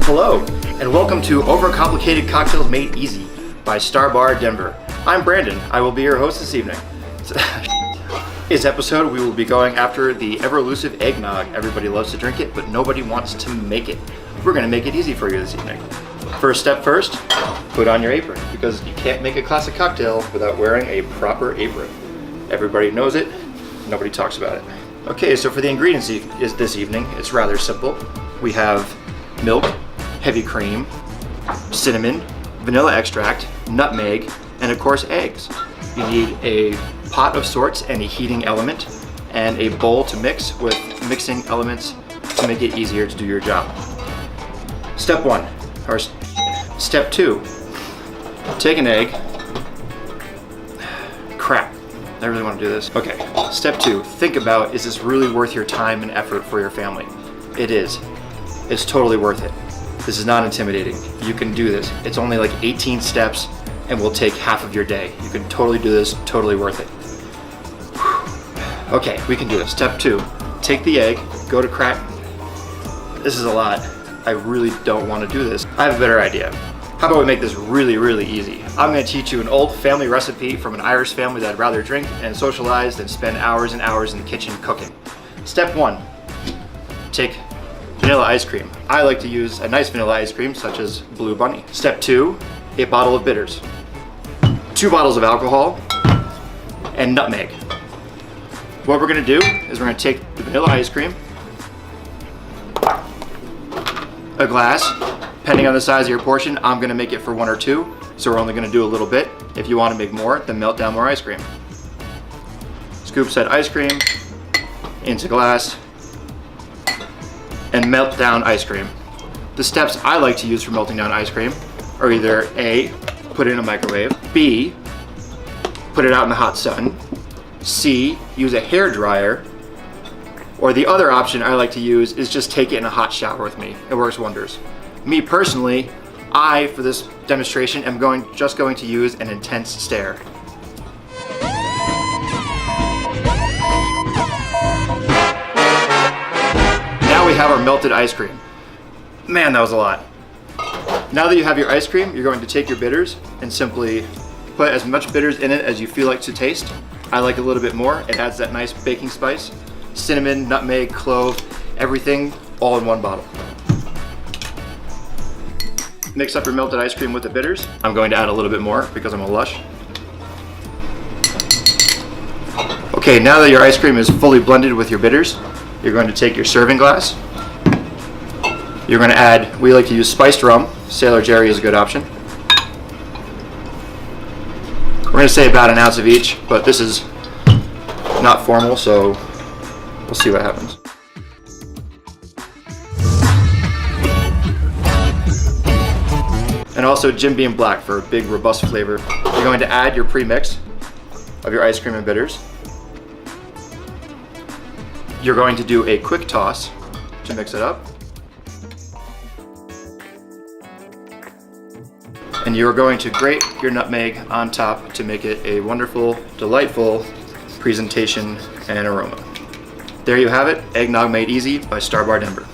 Hello, and welcome to Overcomplicated Cocktails Made Easy by Star Bar Denver. I'm Brandon. I will be your host this evening. This episode, we will be going after the ever-elusive eggnog. Everybody loves to drink it, but nobody wants to make it. We're going to make it easy for you this evening. First step first, put on your apron, because you can't make a classic cocktail without wearing a proper apron. Everybody knows it, nobody talks about it. Okay, so for the ingredients this evening, it's rather simple. We have milk, heavy cream, cinnamon, vanilla extract, nutmeg, and of course eggs. You need a pot of sorts and a heating element, and a bowl to mix with mixing elements to make it easier to do your job. Step 1, or step 2, take an egg. Crap, I really want to do this. Okay, step 2, think about, is this really worth your time and effort for your family? It is. It's totally worth it. This is not intimidating. You can do this. It's only like 18 steps and will take half of your day. You can totally do this, totally worth it. Okay, we can do this. Step 2, take the egg, go to crack. This is a lot. I really don't want to do this. I have a better idea. How about we make this really, really easy? I'm going to teach you an old family recipe from an Irish family that'd rather drink and socialize than spend hours and hours in the kitchen cooking. Step 1, take vanilla ice cream. I like to use a nice vanilla ice cream such as Blue Bunny. Step 2, a bottle of bitters, 2 bottles of alcohol, and nutmeg. What we're going to do is we're going to take the vanilla ice cream, a glass, depending on the size of your portion. I'm going to make it for 1 or 2, so we're only going to do a little bit. If you want to make more, then melt down more ice cream. Scoop said ice cream into glass and melt down ice cream. The steps I like to use for melting down ice cream are either A, put it in a microwave, B, put it out in the hot sun, C, use a hair dryer, or the other option I like to use is just take it in a hot shower with me. It works wonders. Me personally, for this demonstration, am just going to use an intense stare. Now we have our melted ice cream. Man, that was a lot. Now that you have your ice cream, you're going to take your bitters and simply put as much bitters in it as you feel like to taste. I like a little bit more. It adds that nice baking spice. Cinnamon, nutmeg, clove, everything all in one bottle. Mix up your melted ice cream with the bitters. I'm going to add a little bit more because I'm a lush. Okay, now that your ice cream is fully blended with your bitters, you're going to take your serving glass. You're going to add, we like to use spiced rum. Sailor Jerry is a good option. We're going to say about an ounce of each, but this is not formal, so we'll see what happens. And also Jim Beam Black for a big, robust flavor. You're going to add your pre-mix of your ice cream and bitters. You're going to do a quick toss to mix it up. And you're going to grate your nutmeg on top to make it a wonderful, delightful presentation and aroma. There you have it, Eggnog Made Easy by Star Bar Denver.